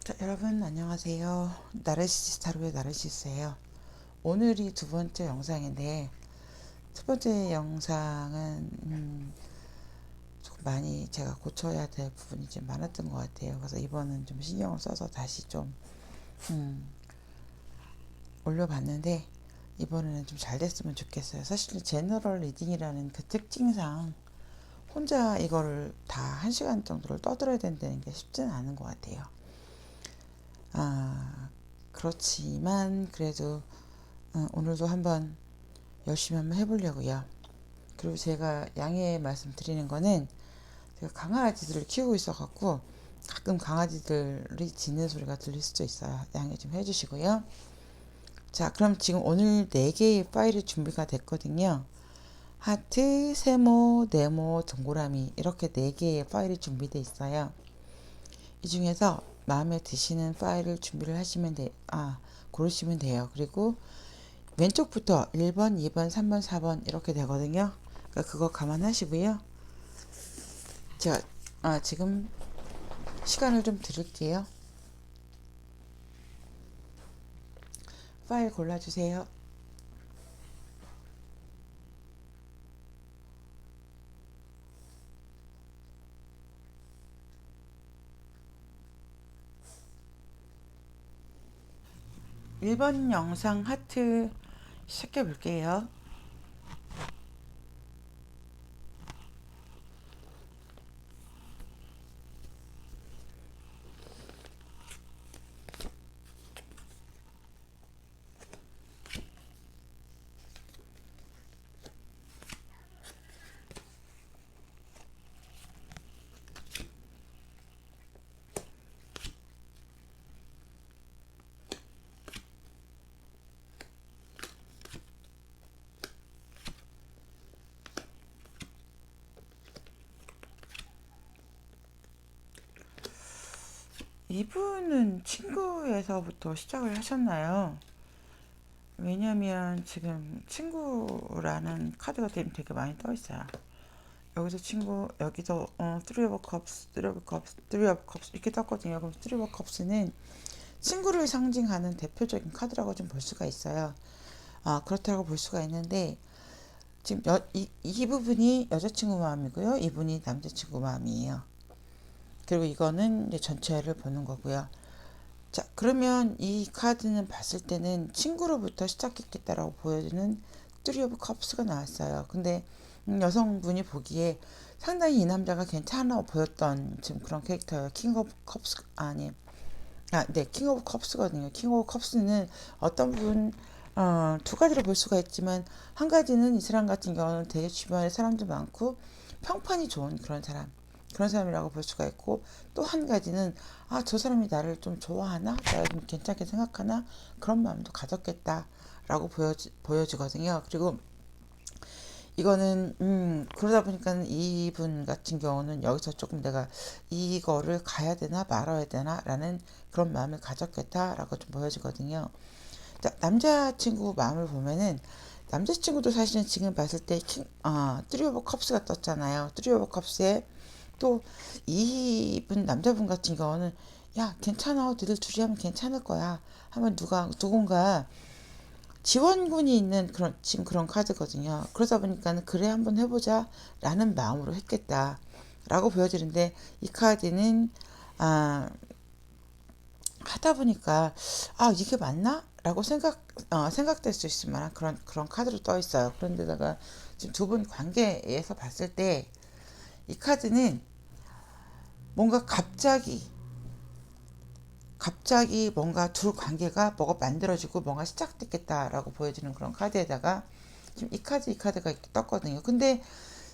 자, 여러분 안녕하세요. 나르시스타로의 나르시스예요. 오늘이 두 번째 영상인데 첫 번째 영상은 조금 많이 제가 고쳐야 될 부분이 좀 많았던 것 같아요. 그래서 이번은 좀 신경을 써서 다시 좀 음, 올려봤는데 이번에는 좀 잘 됐으면 좋겠어요. 사실 제너럴 리딩이라는 그 특징상 혼자 이거를 다 1시간 정도를 떠들어야 된다는 게 쉽지는 않은 것 같아요. 그렇지만 그래도 오늘도 한번 열심히 한번 해보려고요. 그리고 제가 양해 말씀드리는 거는 제가 강아지들을 키우고 있어갖고 가끔 강아지들이 짖는 소리가 들릴 수도 있어요. 양해 좀 해주시고요. 자, 그럼 지금 오늘 4개의 파일이 준비가 됐거든요. 하트, 세모, 네모, 동그라미 이렇게 4개의 파일이 준비되어 있어요. 이 중에서 마음에 드시는 파일을 준비를 고르시면 돼요. 그리고 왼쪽부터 1번, 2번, 3번, 4번 이렇게 되거든요. 그러니까 그거 감안하시고요. 제가 지금 시간을 좀 드릴게요. 파일 골라주세요. 1번 영상 하트 시작해 볼게요. 2분은 친구에서부터 시작을 하셨나요? 왜냐면 지금 친구라는 카드가 되게 많이 떠 있어요. 여기서 친구, 여기서 three of cups, three of cups, three of cups 이렇게 떴거든요. 그럼 three of cups는 친구를 상징하는 대표적인 카드라고 좀 볼 수가 있어요. 그렇다고 볼 수가 있는데 지금 이 부분이 여자친구 마음이고요. 이분이 남자친구 마음이에요. 그리고 이거는 이제 전체를 보는 거고요. 자, 그러면 이 카드는 봤을 때는 친구로부터 시작했겠다라고 보여주는 Three of Cups가 나왔어요. 근데 여성분이 보기에 상당히 이 남자가 괜찮아 보였던 지금 그런 캐릭터예요. 킹 오브 컵스 아니 네, 킹 오브 컵스거든요. 킹 오브 컵스는 어떤 부분 두 가지로 볼 수가 있지만 한 가지는 이 사람 같은 경우는 되게 주변에 사람도 많고 평판이 좋은 그런 사람이라고 볼 수가 있고 또 한 가지는 저 사람이 나를 좀 좋아하나 나를 좀 괜찮게 생각하나 그런 마음도 가졌겠다라고 보여지거든요. 그리고 이거는 그러다 보니까 이분 같은 경우는 여기서 조금 내가 이거를 가야 되나 말아야 되나 라는 그런 마음을 가졌겠다라고 좀 보여지거든요. 자, 남자친구 마음을 보면은 남자친구도 사실은 지금 봤을 때 트리 오브 컵스가 떴잖아요. 트리 오브 컵스에 또 이분 남자분 같은 경우는 야 괜찮아 너희들 둘이 하면 괜찮을 거야 하면 누군가 지원군이 있는 그런 지금 그런 카드거든요. 그러다 보니까는 그래 한번 해보자 라는 마음으로 했겠다 라고 보여지는데 이 카드는 아 하다 보니까 이게 맞나? 라고 생각될 수 있을 만한 그런 카드로 떠 있어요. 그런데다가 지금 두 분 관계에서 봤을 때 이 카드는 뭔가 갑자기 뭔가 둘 관계가 뭐가 만들어지고 뭔가 시작됐겠다라고 보여지는 그런 카드에다가 지금 이 카드가 이렇게 떴거든요. 근데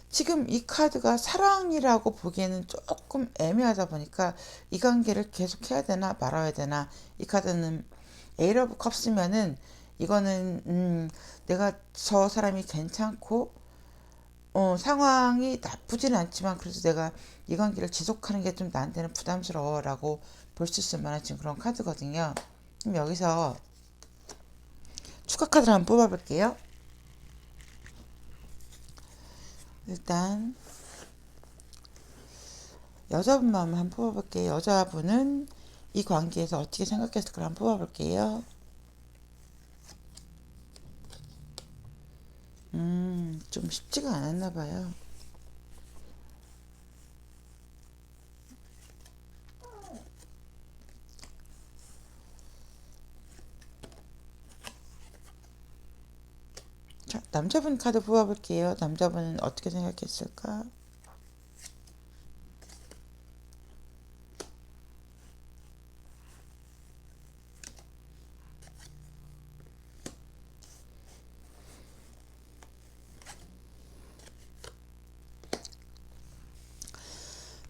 지금 이 카드가 사랑이라고 보기에는 조금 애매하다 보니까 이 관계를 계속 해야 되나 말아야 되나 이 카드는 에이 러브 컵스면은 이거는 내가 저 사람이 괜찮고 상황이 나쁘지는 않지만 그래도 내가 이 관계를 지속하는 게 좀 나한테는 부담스러워라고 볼 수 있을 만한 지금 그런 카드거든요. 그럼 여기서 추가 카드를 한번 뽑아볼게요. 일단 여자분 마음 한번 뽑아볼게요. 여자분은 이 관계에서 어떻게 생각했을까 한번 뽑아볼게요. 좀 쉽지가 않았나 봐요. 자, 남자분 카드 뽑아볼게요. 남자분은 어떻게 생각했을까?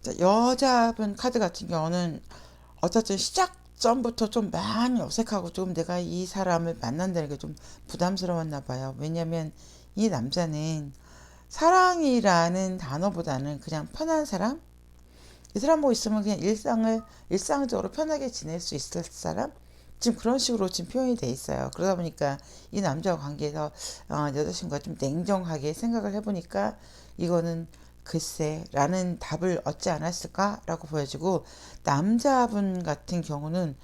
자, 여자분 카드 같은 경우는 어쨌든 시작점부터 좀 많이 어색하고 좀 내가 이 사람을 만난다는 게 좀 부담스러웠나 봐요. 왜냐면 이 남자는 사랑이라는 단어보다는 그냥 편한 사람? 이 사람하고 있으면 그냥 일상적으로 편하게 지낼 수 있을 사람? 지금 그런 식으로 지금 표현이 돼 있어요. 그러다 보니까 이 남자와 관계에서 여자친구가 좀 냉정하게 생각을 해보니까 이거는 글쎄 라는 답을 얻지 않았을까라고 보여지고, 남자분 같은 경우는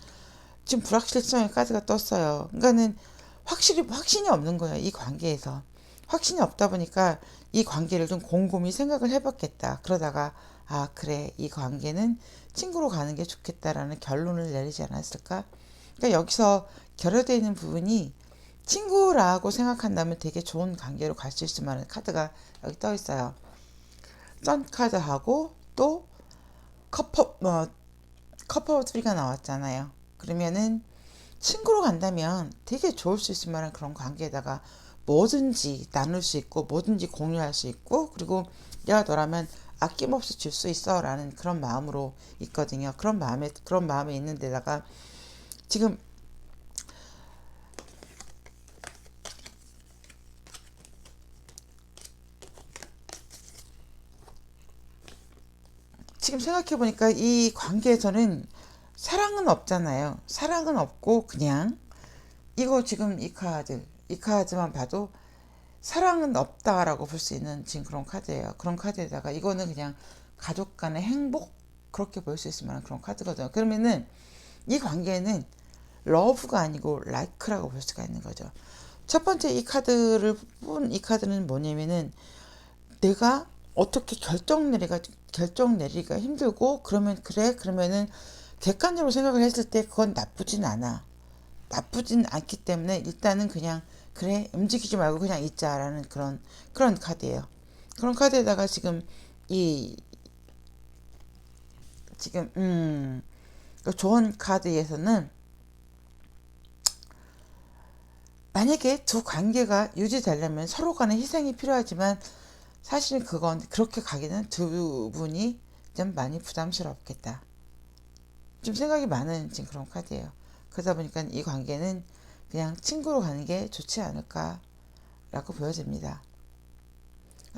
지금 불확실성의 카드가 떴어요. 그러니까는 확신이 없는 거예요. 이 관계에서. 확신이 없다 보니까 이 관계를 좀 곰곰이 생각을 해봤겠다. 그러다가 아 그래 이 관계는 친구로 가는 게 좋겠다라는 결론을 내리지 않았을까? 그러니까 여기서 결여되어 있는 부분이 친구라고 생각한다면 되게 좋은 관계로 갈 수 있을 만한 카드가 여기 떠 있어요. 선 카드하고 또 커퍼 3가 나왔잖아요. 그러면은 친구로 간다면 되게 좋을 수 있을 만한 그런 관계에다가 뭐든지 나눌 수 있고 뭐든지 공유할 수 있고, 그리고 내가 너라면 아낌없이 줄 수 있어 라는 그런 마음으로 있거든요. 그런 마음에 있는 데다가 지금 생각해보니까 이 관계에서는 사랑은 없잖아요. 사랑은 없고 그냥 이거 지금 이 카드만 봐도 사랑은 없다라고 볼 수 있는 지금 그런 카드예요. 그런 카드에다가 이거는 그냥 가족 간의 행복, 그렇게 볼 수 있을 만한 그런 카드거든요. 그러면은 이 관계는 러브가 아니고 라이크라고 볼 수가 있는 거죠. 첫 번째 이 카드를 본 이 카드는 뭐냐면은 내가 어떻게 결정 내리기가 힘들고, 그러면은 객관적으로 생각을 했을 때 그건 나쁘진 않기 때문에 일단은 그냥 그래 움직이지 말고 그냥 있자라는 그런 카드예요. 그런 카드에다가 이 지금 그 좋은 카드에서는 만약에 두 관계가 유지되려면 서로 간에 희생이 필요하지만 사실 그건 그렇게 가기는 두 분이 좀 많이 부담스럽겠다. 좀 생각이 많은 지금 그런 카드예요. 그러다 보니까 이 관계는 그냥 친구로 가는 게 좋지 않을까라고 보여집니다.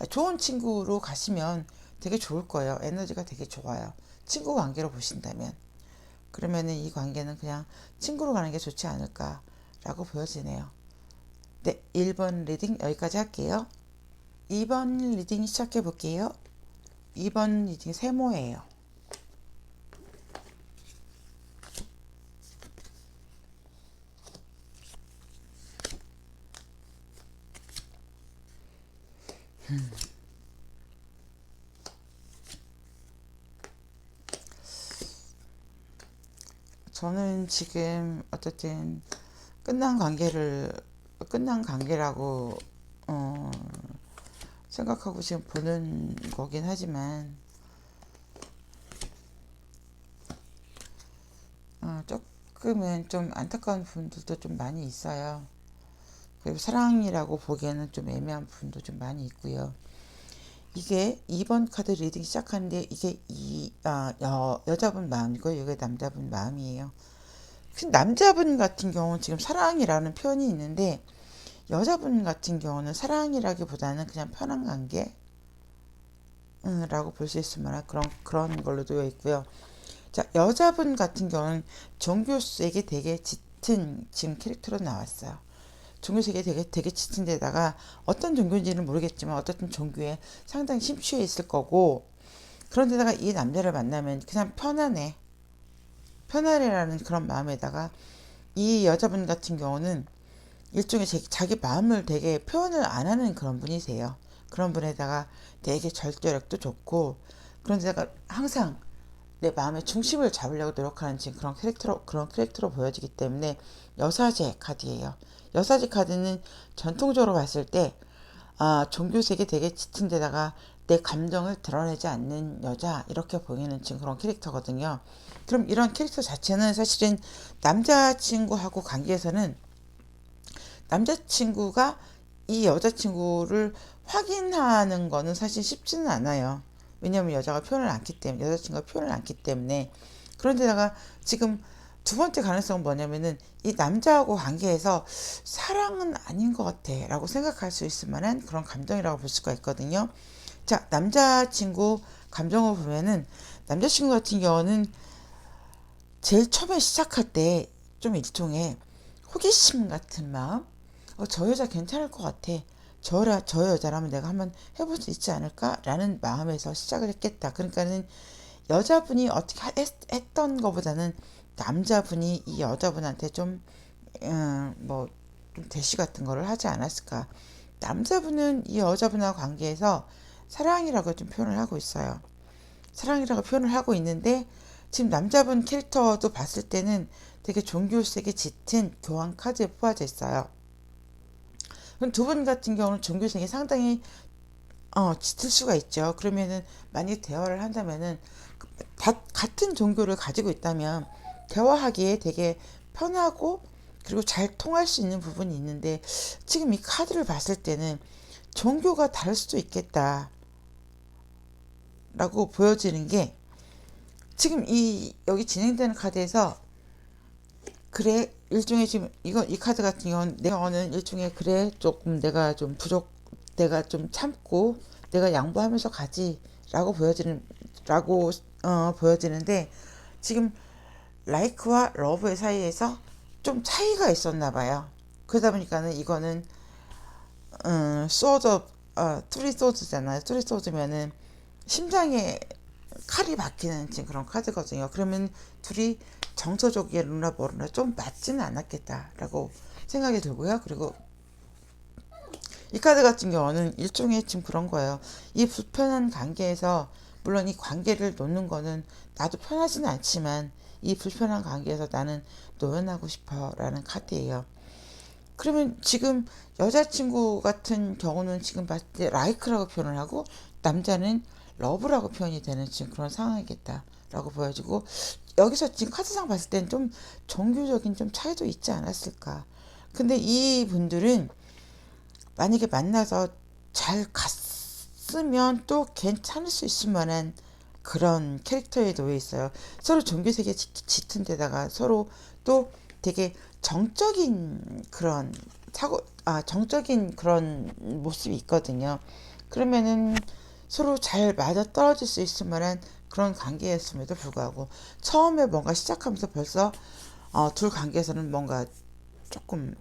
좋은 친구로 가시면 되게 좋을 거예요. 에너지가 되게 좋아요. 친구 관계로 보신다면. 그러면은 이 관계는 그냥 친구로 가는 게 좋지 않을까라고 보여지네요. 네, 1번 리딩 여기까지 할게요. 2번 리딩 시작해 볼게요. 2번 리딩 세모예요. 저는 지금 어쨌든 끝난 관계라고 어, 생각하고 지금 보는 거긴 하지만 조금은 좀 안타까운 부분들도 좀 많이 있어요. 그리고 사랑이라고 보기에는 좀 애매한 부분도 좀 많이 있고요. 이게 2번 카드 리딩 시작하는데 이게 여자분 마음이고 이게 남자분 마음이에요. 남자분 같은 경우는 지금 사랑이라는 표현이 있는데 여자분 같은 경우는 사랑이라기보다는 그냥 편한 관계 라고 볼 수 있을 만한 그런 걸로 되어 있고요. 자, 여자분 같은 경우는 종교색이 되게 짙은 지금 캐릭터로 나왔어요. 종교색이 되게 짙은 데다가 어떤 종교인지는 모르겠지만 어떤 종교에 상당히 심취해 있을 거고, 그런 데다가 이 남자를 만나면 그냥 편안해. 편안해라는 그런 마음에다가 이 여자분 같은 경우는 일종의 자기 마음을 되게 표현을 안 하는 그런 분이세요. 그런 분에다가 되게 절제력도 좋고, 그런데다가 항상 내 마음의 중심을 잡으려고 노력하는 지금 그런 캐릭터로 보여지기 때문에 여사제 카드예요. 여사제 카드는 전통적으로 봤을 때 종교색이 되게 짙은 데다가 내 감정을 드러내지 않는 여자, 이렇게 보이는 지금 그런 캐릭터거든요. 그럼 이런 캐릭터 자체는 사실은 남자친구하고 관계에서는 남자친구가 이 여자친구를 확인하는 거는 사실 쉽지는 않아요. 왜냐하면 여자친구가 표현을 않기 때문에. 그런데다가 지금 두 번째 가능성은 뭐냐면은 이 남자하고 관계에서 사랑은 아닌 것 같아 라고 생각할 수 있을 만한 그런 감정이라고 볼 수가 있거든요. 자, 남자친구 감정을 보면은 남자친구 같은 경우는 제일 처음에 시작할 때 좀 일종의 호기심 같은 마음, 저 여자 괜찮을 것 같아. 저 여자라면 내가 한번 해볼 수 있지 않을까라는 마음에서 시작을 했겠다. 그러니까는 여자분이 어떻게 했던 것보다는 남자분이 이 여자분한테 좀 대시 같은 거를 하지 않았을까. 남자분은 이 여자분과 관계에서 사랑이라고 좀 표현을 하고 있어요. 사랑이라고 표현을 하고 있는데 지금 남자분 캐릭터도 봤을 때는 되게 종교색이 짙은 교황 카드에 포함되어 있어요. 그럼 두 분 같은 경우는 종교색이 상당히 짙을 수가 있죠. 그러면은 만약 대화를 한다면은 같은 종교를 가지고 있다면 대화하기에 되게 편하고 그리고 잘 통할 수 있는 부분이 있는데 지금 이 카드를 봤을 때는 종교가 다를 수도 있겠다라고 보여지는 게 지금 여기 진행되는 카드에서 그래 일종의 지금 이 카드 같은 경우는 일종의 그래 조금 내가 좀 참고 내가 양보하면서 가지라고 보여지는데 지금 라이크와 러브의 사이에서 좀 차이가 있었나 봐요. 그러다 보니까는 이거는 소드 투리 소드잖아요. 투리 소드면은 심장에 칼이 박히는 지금 그런 카드거든요. 그러면 둘이 정서적이로나 뭐로나 좀 맞지는 않았겠다라고 생각이 들고요. 그리고 이 카드 같은 경우는 일종의 지금 그런 거예요. 이 불편한 관계에서 물론 이 관계를 놓는 거는 나도 편하지는 않지만 이 불편한 관계에서 나는 노연하고 싶어라는 카드예요. 그러면 지금 여자친구 같은 경우는 지금 봤을 때 라이크라고 표현을 하고 남자는 러브라고 표현이 되는 지금 그런 상황이겠다라고 보여지고 여기서 지금 카드상 봤을 때는 좀 종교적인 좀 차이도 있지 않았을까. 근데 이 분들은 만약에 만나서 잘 갔으면 또 괜찮을 수 있을 만한 그런 캐릭터에 놓여 있어요. 서로 종교색에 짙은 데다가 서로 또 되게 정적인 그런 모습이 있거든요. 그러면은 서로 잘 맞아 떨어질 수 있을 만한 그런 관계였음에도 불구하고 처음에 뭔가 시작하면서 벌써 둘 관계에서는 뭔가 조금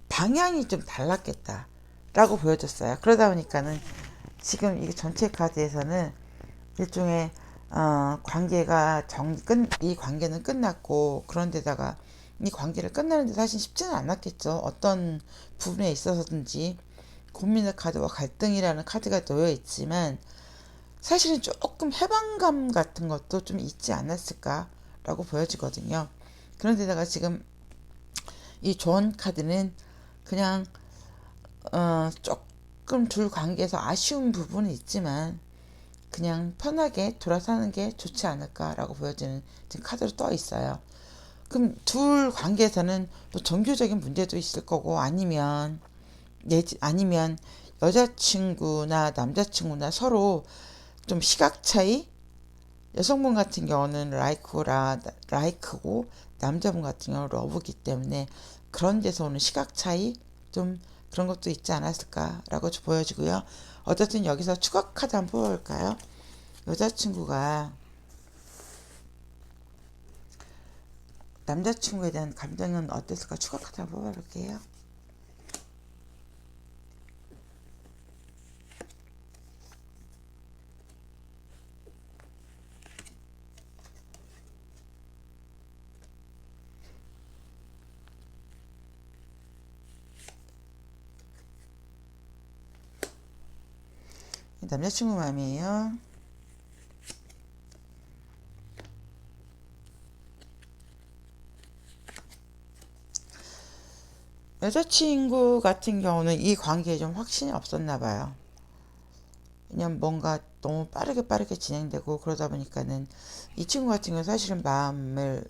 방향이 좀 달랐겠다라고 보여졌어요. 그러다 보니까는 지금 이 전체 카드에서는 일종의 이 관계는 끝났고 그런데다가 이 관계를 끝내는데 사실 쉽지는 않았겠죠. 어떤 부분에 있어서든지 고민의 카드와 갈등이라는 카드가 놓여 있지만 사실은 조금 해방감 같은 것도 좀 있지 않았을까라고 보여지거든요. 그런데다가 지금 이 존 카드는 그냥 조금 둘 관계에서 아쉬운 부분이 있지만 그냥 편하게 돌아서는 게 좋지 않을까라고 보여지는 지금 카드로 떠 있어요. 그럼 둘 관계에서는 뭐 종교적인 문제도 있을 거고 아니면 여자친구나 남자친구나 서로 좀 시각 차이, 여성분 같은 경우는 라이크고 남자분 같은 경우는 러브기 때문에 그런 데서 오는 시각 차이 좀 그런 것도 있지 않았을까라고 보여지고요. 어쨌든 여기서 추가 카드 한번 뽑아볼까요? 여자친구가 남자친구에 대한 감정은 어땠을까? 추가 카드 한번 뽑아볼게요. 남자친구 마음이에요. 여자친구 같은 경우는 이 관계에 좀 확신이 없었나 봐요. 왜냐면 뭔가 너무 빠르게 진행되고 그러다 보니까는 이 친구 같은 경우 사실은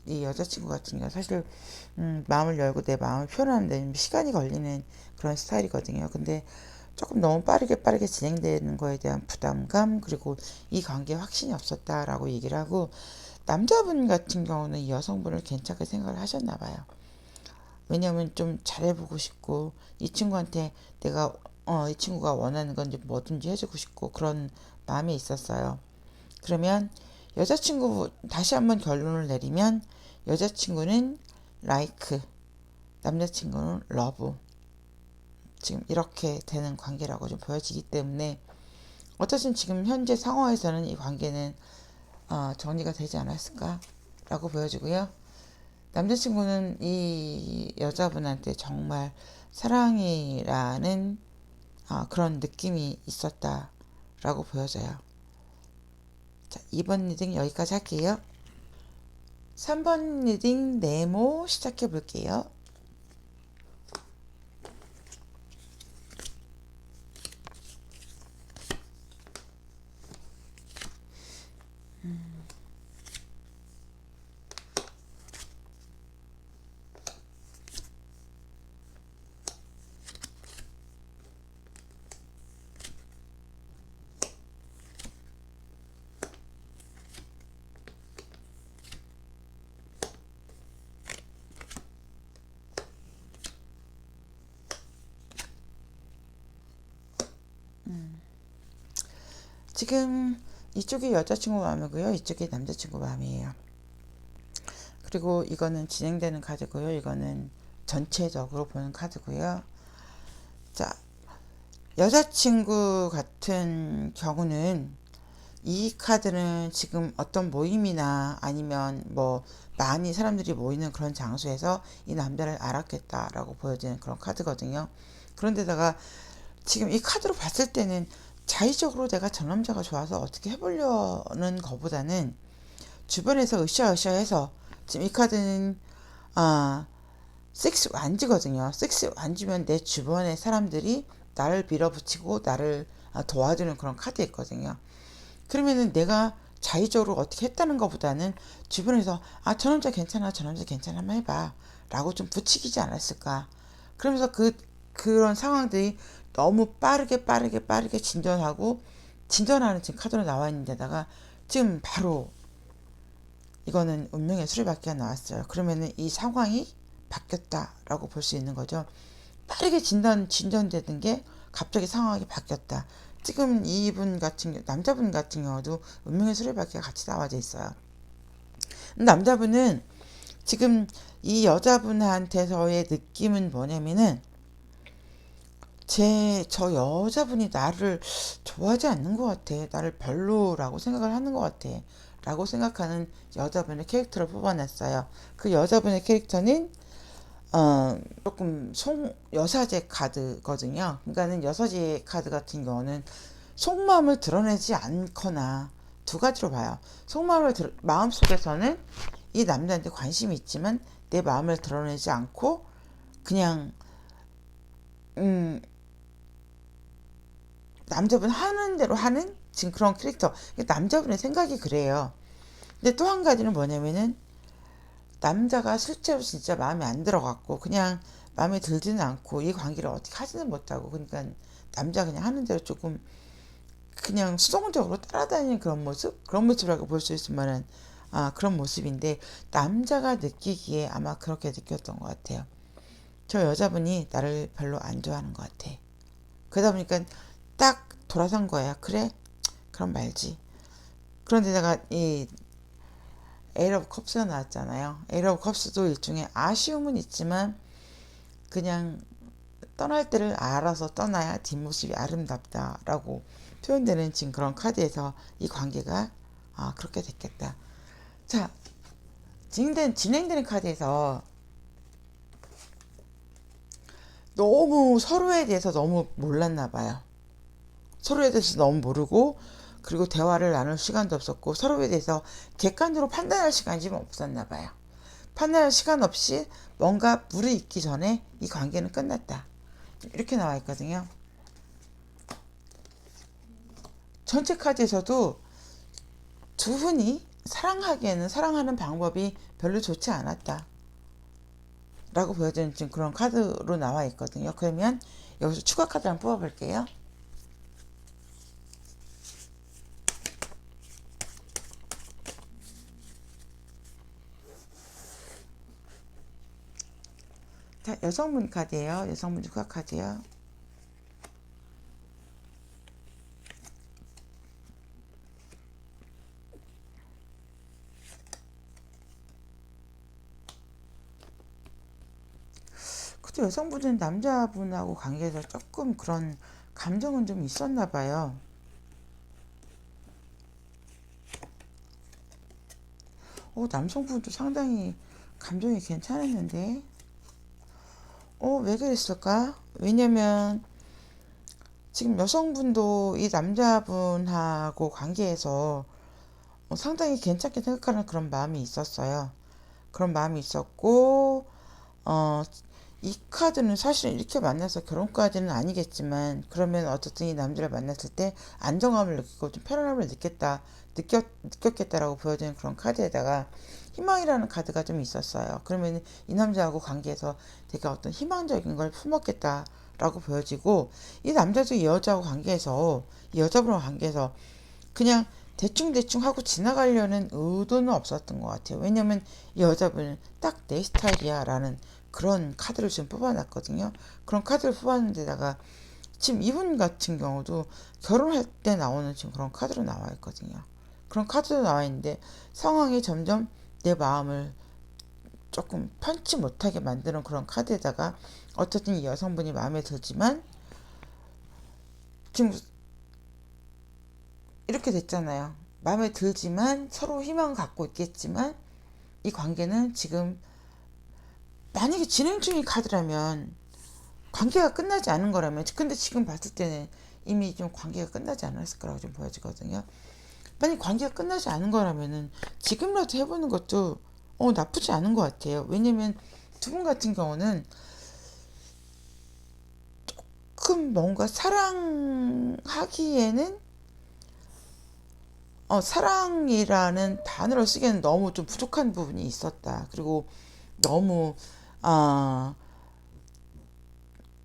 이 여자친구 같은 경우 사실 마음을 열고 내 마음을 표현하는데 시간이 걸리는 그런 스타일이거든요. 근데 조금 너무 빠르게 진행되는 거에 대한 부담감, 그리고 이 관계에 확신이 없었다라고 얘기를 하고, 남자분 같은 경우는 이 여성분을 괜찮게 생각을 하셨나 봐요. 왜냐면 좀 잘해보고 싶고, 이 친구한테 이 친구가 원하는 건 뭐든지 해주고 싶고 그런 마음이 있었어요. 그러면 다시 한번 결론을 내리면, 여자친구는 like, 남자친구는 love, 지금 이렇게 되는 관계라고 좀 보여지기 때문에, 어쨌든 지금 현재 상황에서는 이 관계는 정리가 되지 않았을까라고 보여지고요. 남자친구는 이 여자분한테 정말 사랑이라는 그런 느낌이 있었다라고 보여져요. 자, 2번 리딩 여기까지 할게요. 3번 리딩 네모 시작해 볼게요. 지금 이쪽이 여자친구 마음이고요. 이쪽이 남자친구 마음이에요. 그리고 이거는 진행되는 카드고요. 이거는 전체적으로 보는 카드고요. 자, 여자친구 같은 경우는 이 카드는 지금 어떤 모임이나 아니면 뭐 많이 사람들이 모이는 그런 장소에서 이 남자를 알았겠다라고 보여지는 그런 카드거든요. 그런데다가 지금 이 카드로 봤을 때는 자의적으로 내가 저 남자가 좋아서 어떻게 해보려는 것보다는 주변에서 으쌰으쌰해서, 지금 이 카드는 섹스 완지거든요. 섹스 완지면 내 주변의 사람들이 나를 밀어붙이고 나를 도와주는 그런 카드였거든요. 그러면은 내가 자의적으로 어떻게 했다는 것보다는 주변에서 저 남자 괜찮아, 저 남자 괜찮아, 한번 해봐 라고 좀 부추기지 않았을까. 그러면서 그런 상황들이 너무 빠르게 진전하는 지금 카드로 나와 있는 데다가 지금 바로 이거는 운명의 수레바퀴가 나왔어요. 그러면은 이 상황이 바뀌었다라고 볼 수 있는 거죠. 빠르게 진전되는 게 갑자기 상황이 바뀌었다. 지금 남자분 같은 경우도 운명의 수레바퀴가 같이 나와져 있어요. 남자분은 지금 이 여자분한테서의 느낌은 뭐냐면은, 저 여자분이 나를 좋아하지 않는 것 같아. 나를 별로라고 생각을 하는 것 같아. 라고 생각하는 여자분의 캐릭터를 뽑아냈어요. 그 여자분의 캐릭터는 조금 여사제 카드거든요. 그러니까는 여사제 카드 같은 경우는 속마음을 드러내지 않거나 두 가지로 봐요. 마음속에서는 이 남자한테 관심이 있지만 내 마음을 드러내지 않고 그냥 남자분 하는 대로 하는 지금 그런 캐릭터. 남자분의 생각이 그래요. 근데 또 한 가지는 뭐냐면은, 남자가 실제로 진짜 마음에 안 들어갔고 그냥 마음에 들지는 않고 이 관계를 어떻게 하지는 못하고, 그러니까 남자 그냥 하는 대로 조금 그냥 수동적으로 따라다니는 그런 모습이라고 볼 수 있을 만한 그런 모습인데, 남자가 느끼기에 아마 그렇게 느꼈던 것 같아요. 저 여자분이 나를 별로 안 좋아하는 것 같아. 그러다 보니까 딱 돌아선 거야. 그래? 그럼 말지. 그런데다가 이 에이 오브 컵스가 나왔잖아요. 에이 오브 컵스도 일종의 아쉬움은 있지만 그냥 떠날 때를 알아서 떠나야 뒷모습이 아름답다라고 표현되는 지금 그런 카드에서 이 관계가 그렇게 됐겠다. 자, 진행되는 카드에서 너무 서로에 대해서 너무 몰랐나 봐요. 서로에 대해서 너무 모르고, 그리고 대화를 나눌 시간도 없었고, 서로에 대해서 객관적으로 판단할 시간이 좀 없었나 봐요. 판단할 시간 없이 뭔가 물이 익기 전에 이 관계는 끝났다. 이렇게 나와 있거든요. 전체 카드에서도 두 분이 사랑하기에는 사랑하는 방법이 별로 좋지 않았다 라고 보여지는 지금 그런 카드로 나와 있거든요. 그러면 여기서 추가 카드 한번 뽑아 볼게요. 자, 여성분 카드예요. 여성분 추가 카드요. 그때 여성분은 남자분하고 관계에서 조금 그런 감정은 좀 있었나 봐요. 남성분도 상당히 감정이 괜찮았는데, 왜 그랬을까? 왜냐면 지금 여성분도 이 남자분하고 관계에서 상당히 괜찮게 생각하는 그런 마음이 있었어요. 그런 마음이 있었고, 어, 이 카드는 사실 이렇게 만나서 결혼까지는 아니겠지만, 그러면 어쨌든 이 남자를 만났을 때 안정감을 느끼고 좀 편안함을 느꼈겠다라고 보여지는 그런 카드에다가 희망이라는 카드가 좀 있었어요. 그러면 이 남자하고 관계에서 되게 어떤 희망적인 걸 품었겠다라고 보여지고, 이 남자도 이 여자하고 관계에서, 이 여자분하고 관계에서 그냥 대충대충 하고 지나가려는 의도는 없었던 것 같아요. 왜냐면 이 여자분은 딱 내 스타일이야 라는 그런 카드를 지금 뽑아놨거든요. 그런 카드를 뽑았는데다가 지금 이분 같은 경우도 결혼할 때 나오는 지금 그런 카드로 나와 있거든요. 그런 카드도 나와 있는데 상황이 점점 내 마음을 조금 편치 못하게 만드는 그런 카드에다가 어쨌든 이 여성분이 마음에 들지만 지금 이렇게 됐잖아요. 마음에 들지만 서로 희망을 갖고 있겠지만 이 관계는 지금 만약에 진행 중인 카드라면 관계가 끝나지 않은 거라면, 근데 지금 봤을 때는 이미 좀 관계가 끝나지 않았을 거라고 좀 보여지거든요. 만약 관계가 끝나지 않은 거라면은 지금이라도 해보는 것도 나쁘지 않은 것 같아요. 왜냐면 두 분 같은 경우는 조금 뭔가 사랑하기에는 사랑이라는 단어를 쓰기에는 너무 좀 부족한 부분이 있었다. 그리고 너무 아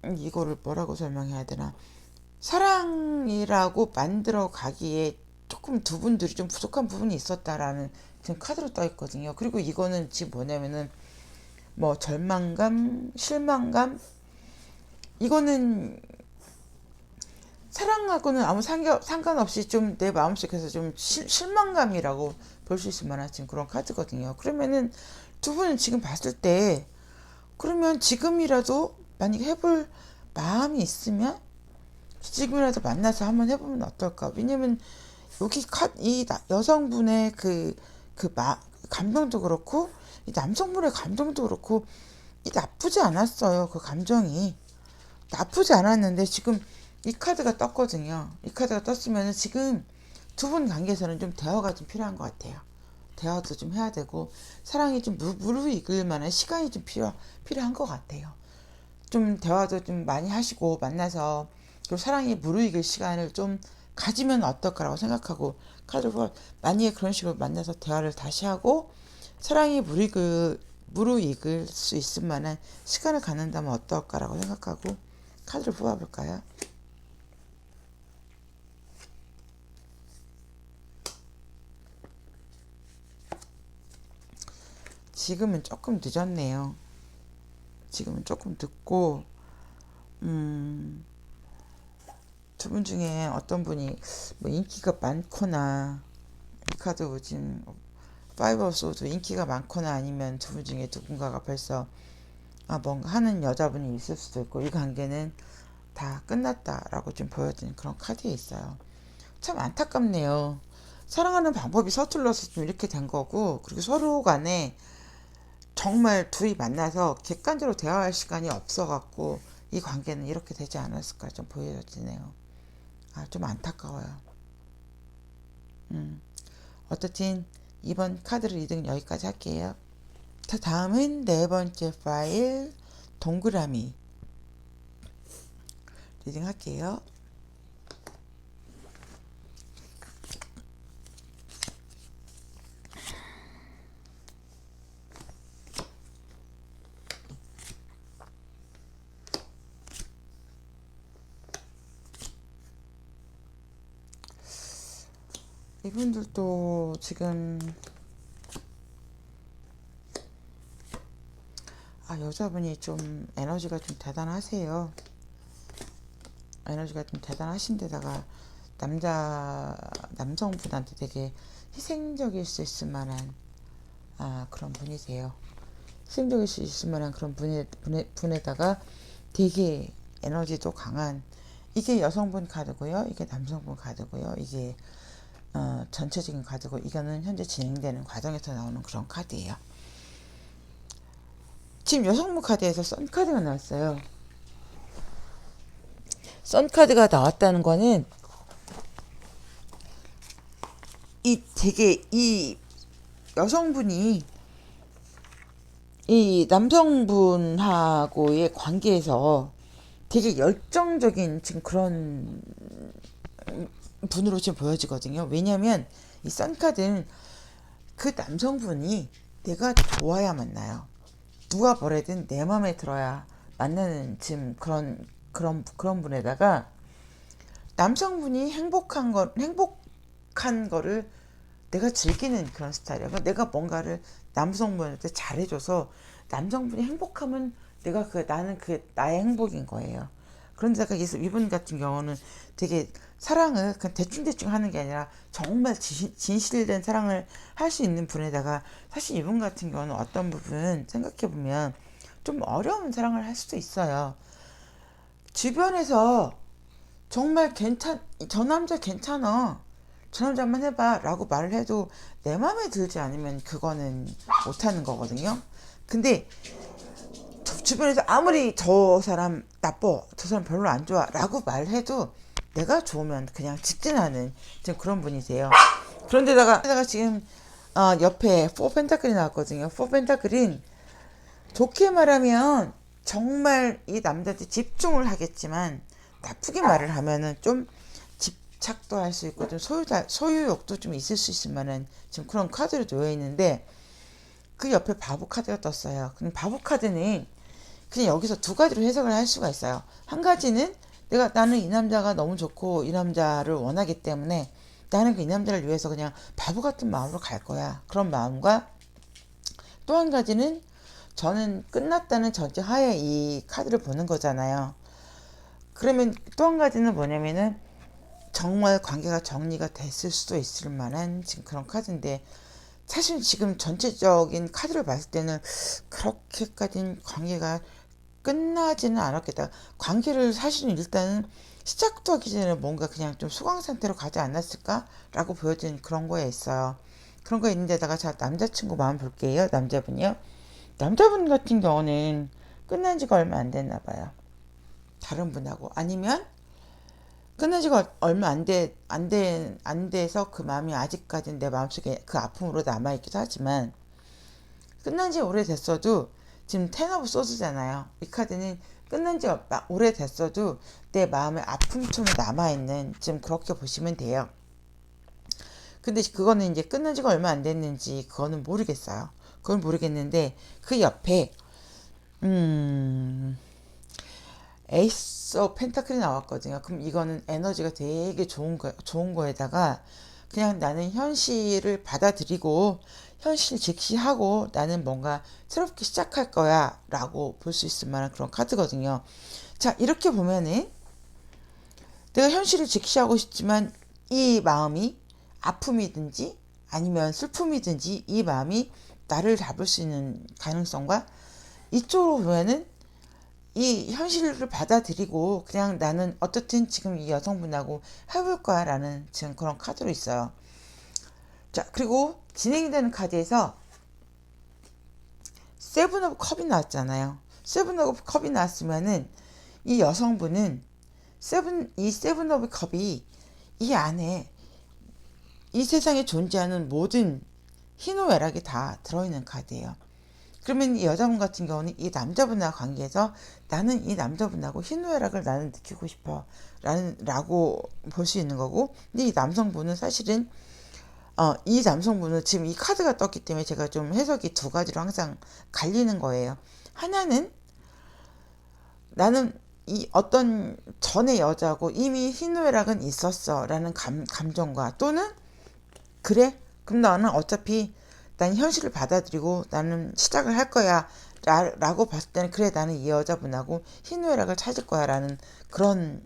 이거를 뭐라고 설명해야 되나, 사랑이라고 만들어 가기에 조금 두 분들이 좀 부족한 부분이 있었다라는 지금 카드로 떠 있거든요. 그리고 이거는 지금 뭐냐면은 뭐 절망감, 실망감, 이거는 사랑하고는 아무 상관없이 좀 내 마음속에서 좀 실망감이라고 볼 수 있을 만한 지금 그런 카드거든요. 그러면은 두 분은 지금 봤을 때, 그러면 지금이라도 만약에 해볼 마음이 있으면 지금이라도 만나서 한번 해보면 어떨까? 왜냐면 여기 이 여성분의 감정도 그렇고 이 남성분의 감정도 그렇고 이 나쁘지 않았어요. 그 감정이 나쁘지 않았는데 지금 이 카드가 떴거든요. 이 카드가 떴으면 지금 두 분 관계에서는 좀 대화가 좀 필요한 것 같아요. 대화도 좀 해야 되고 사랑이 좀 무르익을 만한 시간이 좀 필요한 것 같아요. 좀 대화도 좀 많이 하시고 만나서 그 사랑이 무르익을 시간을 좀 가지면 어떨까라고 생각하고, 카드를 만약에 그런 식으로 만나서 대화를 다시 하고 사랑이 무르익을 수 있을 만한 시간을 갖는다면 어떨까라고 생각하고 카드를 뽑아볼까요? 지금은 조금 늦었네요. 지금은 조금 늦고, 두 분 중에 어떤 분이 뭐 인기가 많거나, 이 카드 지금 파이브 오브 소드 인기가 많거나 아니면 두 분 중에 누군가가 벌써 뭔가 하는 여자분이 있을 수도 있고, 이 관계는 다 끝났다라고 좀 보여지는 그런 카드에 있어요. 참 안타깝네요. 사랑하는 방법이 서툴러서 좀 이렇게 된 거고, 그리고 서로 간에 정말 둘이 만나서 객관적으로 대화할 시간이 없어갖고 이 관계는 이렇게 되지 않았을까 좀 보여지네요. 좀 안타까워요. 어쨌든 이번 카드를 리딩 여기까지 할게요. 자, 다음은 네 번째 파일 동그라미 리딩 할게요. 이분들도 지금 여자분이 좀 에너지가 좀 대단하세요. 에너지가 좀 대단하신 데다가 남성분한테 되게 희생적일 수 있을 만한 그런 분이세요. 희생적일 수 있을 만한 그런 분에다가 되게 에너지도 강한, 이게 여성분 카드고요. 이게 남성분 카드고요. 이게 전체적인 카드고, 이거는 현재 진행되는 과정에서 나오는 그런 카드예요. 지금 여성분 카드에서 선 카드가 나왔어요. 선 카드가 나왔다는 거는 이 여성분이 이 남성분하고의 관계에서 되게 열정적인 지금 그런 분으로 지금 보여지거든요. 왜냐면 이 선카드는 그 남성분이 내가 좋아야 만나요. 누가 뭐래든 내 맘에 들어야 만나는 지금 그런 분에다가 남성분이 행복한 거를 내가 즐기는 그런 스타일이에요. 내가 뭔가를 남성분한테 잘해줘서 남성분이 행복하면 나는 나의 행복인 거예요. 그런데다가 이분 같은 경우는 되게 사랑을 그냥 대충대충 하는 게 아니라 정말 진실된 사랑을 할 수 있는 분에다가, 사실 이분 같은 경우는 어떤 부분 생각해보면 좀 어려운 사랑을 할 수도 있어요. 주변에서 정말 저 남자 괜찮아, 저 남자만 해봐 라고 말을 해도 내 맘에 들지 않으면 그거는 못하는 거거든요. 근데 주변에서 아무리 저 사람 나빠, 저 사람 별로 안 좋아 라고 말해도 내가 좋으면 그냥 직진하는 지금 그런 분이세요. 그런데다가 지금 옆에 4 펜타클이 나왔거든요. 4 펜타클은 좋게 말하면 정말 이 남자한테 집중을 하겠지만, 나쁘게 말을 하면은 좀 집착도 할 수 있고 좀 소유욕도 좀 있을 수 있을 만한 지금 그런 카드로 놓여 있는데, 그 옆에 바보 카드가 떴어요. 그럼 바보 카드는 그냥 여기서 두 가지로 해석을 할 수가 있어요. 한 가지는 나는 이 남자가 너무 좋고 이 남자를 원하기 때문에 나는 이 남자를 위해서 그냥 바보 같은 마음으로 갈 거야, 그런 마음과, 또 한 가지는 저는 끝났다는 전제 하에 이 카드를 보는 거잖아요. 그러면 또 한 가지는 뭐냐면은 정말 관계가 정리가 됐을 수도 있을 만한 지금 그런 카드인데, 사실 지금 전체적인 카드를 봤을 때는 그렇게까지는 관계가 끝나지는 않았겠다. 관계를 사실은 일단은 시작도 하기 전에 뭔가 그냥 좀 수강 상태로 가지 않았을까라고 보여지는 그런 거에 있어요. 그런 거 있는데다가 자, 남자친구 마음 볼게요. 남자분이요. 남자분 같은 경우는 끝난 지가 얼마 안 됐나 봐요. 다른 분하고. 아니면 끝난 지가 얼마 안 돼서 그 마음이 아직까지는 내 마음속에 그 아픔으로 남아있기도 하지만, 끝난 지 오래됐어도 지금 텐 오브 소드잖아요. 이 카드는 끝난 지 오래됐어도 내 마음에 아픔처럼 남아있는, 지금 그렇게 보시면 돼요. 근데 그거는 이제 끝난 지가 얼마 안 됐는지 그거는 모르겠어요. 그건 모르겠는데, 그 옆에 에이스 오브 펜타클이 나왔거든요. 그럼 이거는 에너지가 되게 좋은 거에다가 그냥 나는 현실을 받아들이고 현실 직시하고 나는 뭔가 새롭게 시작할 거야 라고 볼 수 있을 만한 그런 카드거든요. 자, 이렇게 보면은 내가 현실을 직시하고 싶지만 이 마음이 아픔이든지 아니면 슬픔이든지 이 마음이 나를 잡을 수 있는 가능성과, 이쪽으로 보면은 이 현실을 받아들이고 그냥 나는 어떻든 지금 이 여성분하고 해볼 거야 라는 지금 그런 카드로 있어요. 자, 그리고 진행이 되는 카드에서 세븐 오브 컵이 나왔잖아요. 세븐 오브 컵이 나왔으면은 이 여성분은 이 세븐 오브 컵이 이 안에 이 세상에 존재하는 모든 희노애락이 다 들어있는 카드예요. 그러면 이 여자분 같은 경우는 이 남자분과 관계에서 나는 이 남자분하고 희노애락을 나는 느끼고 싶어 라고 볼 수 있는 거고, 근데 이 남성분은 사실은 이 남성분은 지금 이 카드가 떴기 때문에 제가 좀 해석이 두 가지로 항상 갈리는 거예요. 하나는 나는 이 어떤 전의 여자고 이미 희노애락은 있었어 라는 감정과, 또는 그래? 그럼 나는 어차피 난 현실을 받아들이고 나는 시작을 할 거야 라고 봤을 때는 그래 나는 이 여자분하고 희노애락을 찾을 거야 라는 그런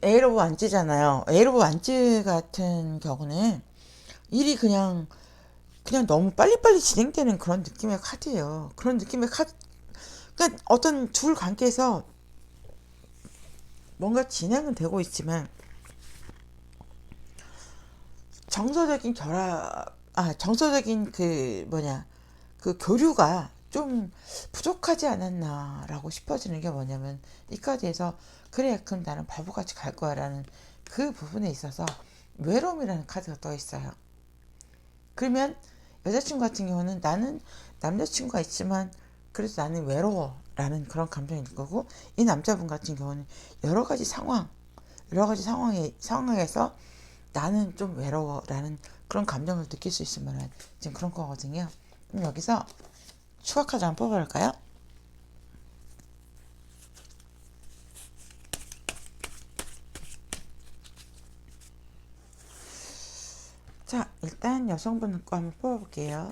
에일 오브 완즈잖아요. 에일 오브 완즈 같은 경우는 일이 그냥 너무 빨리빨리 진행되는 그런 느낌의 카드예요. 그런 느낌의 카드. 그러니까 어떤 둘 관계에서 뭔가 진행은 되고 있지만 정서적인 그 교류가 좀 부족하지 않았나라고 싶어지는 게 뭐냐면, 이 카드에서 그래 그럼 나는 바보같이 갈 거야 라는 그 부분에 있어서 외로움이라는 카드가 떠 있어요. 그러면 여자친구 같은 경우는 나는 남자친구가 있지만 그래도 나는 외로워 라는 그런 감정이 있는 거고, 이 남자분 같은 경우는 여러 가지 상황에서 나는 좀 외로워 라는 그런 감정을 느낄 수 있을 만한 지금 그런 거거든요. 그럼 여기서 추가 카드 한번 뽑아볼까요? 자, 일단 여성분 거 한번 뽑아볼게요.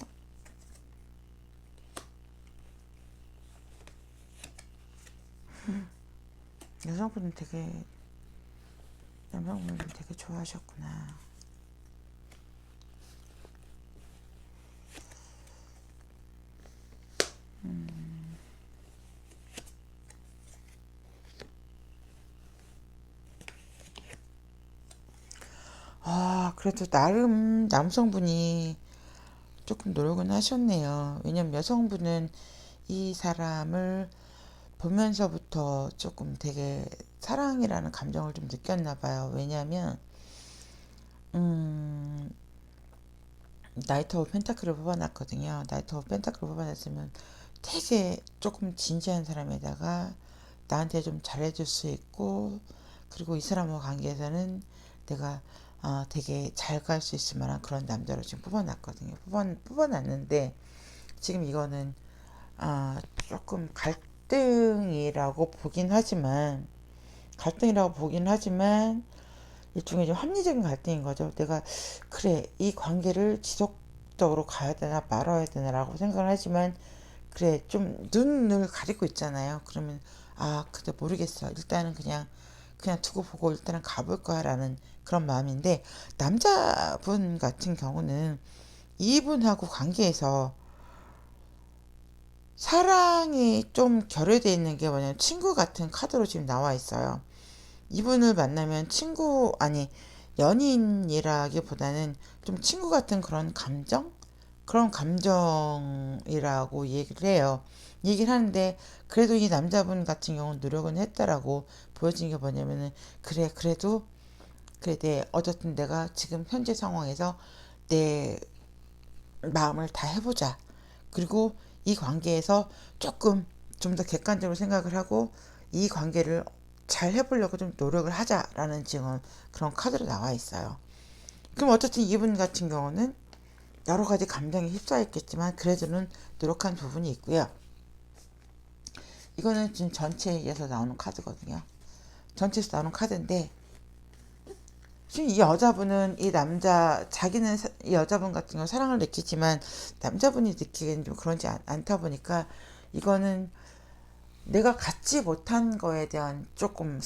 여성분은 남성분은 되게 좋아하셨구나. 그래도 나름 남성분이 조금 노력은 하셨네요. 왜냐면 여성분은 이 사람을 보면서부터 조금 되게 사랑이라는 감정을 좀 느꼈나 봐요. 왜냐면 음, 나이트 오브 펜타클을 뽑아놨거든요. 나이트 오브 펜타클을 뽑아놨으면 되게 조금 진지한 사람에다가 나한테 좀 잘해줄 수 있고, 그리고 이 사람과 관계에서는 내가 되게 잘 갈 수 있을 만한 그런 남자로 지금 뽑아놨거든요. 뽑아놨는데 지금 이거는 조금 갈등이라고 보긴 하지만 일종의 좀 합리적인 갈등인 거죠. 내가 그래 이 관계를 지속적으로 가야 되나 말아야 되나라고 생각을 하지만, 그래 좀 눈을 가리고 있잖아요. 그러면 근데 모르겠어. 일단은 그냥 두고 보고 일단은 가볼 거야라는 그런 마음인데, 남자분 같은 경우는 이분하고 관계에서 사랑이 좀 결여되어 있는 게 뭐냐면 친구 같은 카드로 지금 나와 있어요. 이분을 만나면 연인이라기보다는 좀 친구 같은 그런 감정이라고 얘기를 해요. 얘기를 하는데, 그래도 이 남자분 같은 경우는 노력은 했다라고 보여진 게 뭐냐면은, 어쨌든 내가 지금 현재 상황에서 내 마음을 다 해보자. 그리고 이 관계에서 조금 좀 더 객관적으로 생각을 하고 이 관계를 잘 해보려고 좀 노력을 하자라는 지금 그런 카드로 나와 있어요. 그럼 어쨌든 이분 같은 경우는 여러 가지 감정에 휩싸였겠지만 그래도는 노력한 부분이 있고요. 이거는 지금 전체에서 나오는 카드거든요. 전체에서 나오는 카드인데, 지금 이 여자분은 자기는 이 여자분 같은 경우 사랑을 느끼지만 남자분이 느끼기엔 좀 그런지 않다 보니까, 이거는 내가 갖지 못한 거에 대한 조금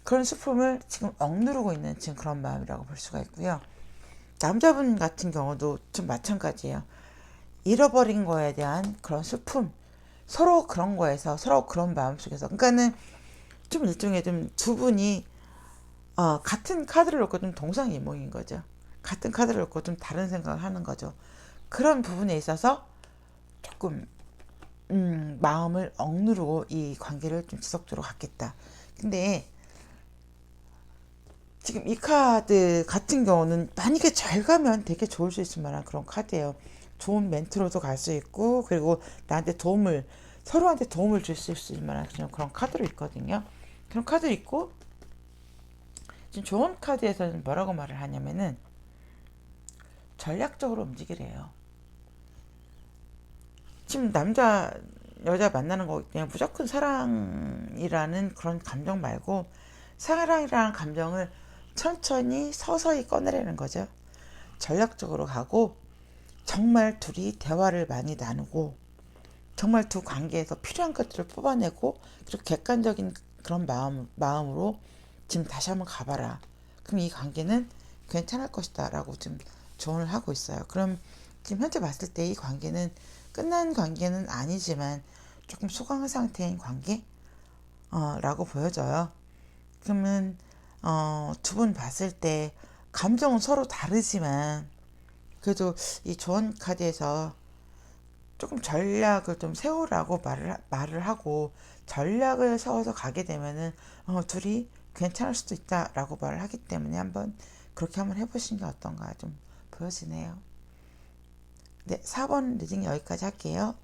그런 슬픔을 지금 억누르고 있는 지금 그런 마음이라고 볼 수가 있고요. 남자분 같은 경우도 좀 마찬가지예요. 잃어버린 거에 대한 그런 슬픔, 서로 그런 거에서 서로 그런 마음 속에서, 그러니까는 좀 일종의 좀 두 분이 같은 카드를 놓고 좀 동상이몽인 거죠. 같은 카드를 놓고 좀 다른 생각을 하는 거죠. 그런 부분에 있어서 조금 마음을 억누르고 이 관계를 좀 지속적으로 갖겠다. 근데 지금 이 카드 같은 경우는 만약에 잘 가면 되게 좋을 수 있을 만한 그런 카드예요. 좋은 멘트로도 갈 수 있고, 그리고 나한테 도움을, 서로한테 도움을 줄 수 있을 만한 그런 카드로 있거든요. 그런 카드 있고, 지금 좋은 카드에서는 뭐라고 말을 하냐면은 전략적으로 움직이래요. 지금 남자 여자 만나는 거 그냥 무조건 사랑이라는 그런 감정 말고, 사랑이라는 감정을 천천히 서서히 꺼내라는 거죠. 전략적으로 가고, 정말 둘이 대화를 많이 나누고, 정말 두 관계에서 필요한 것들을 뽑아내고, 그리고 객관적인 그런 마음으로 지금 다시 한번 가봐라. 그럼 이 관계는 괜찮을 것이다 라고 좀 조언을 하고 있어요. 그럼 지금 현재 봤을 때 이 관계는 끝난 관계는 아니지만 조금 소강 상태인 관계? 라고 보여져요. 그러면 두 분 봤을 때 감정은 서로 다르지만, 그래도 이 조언 카드에서 조금 전략을 좀 세우라고 말을 하고, 전략을 세워서 가게 되면은 둘이 괜찮을 수도 있다라고 말을 하기 때문에 한번 그렇게 한번 해보시는 게 어떤가 좀 보여지네요. 네, 4번 리딩 여기까지 할게요.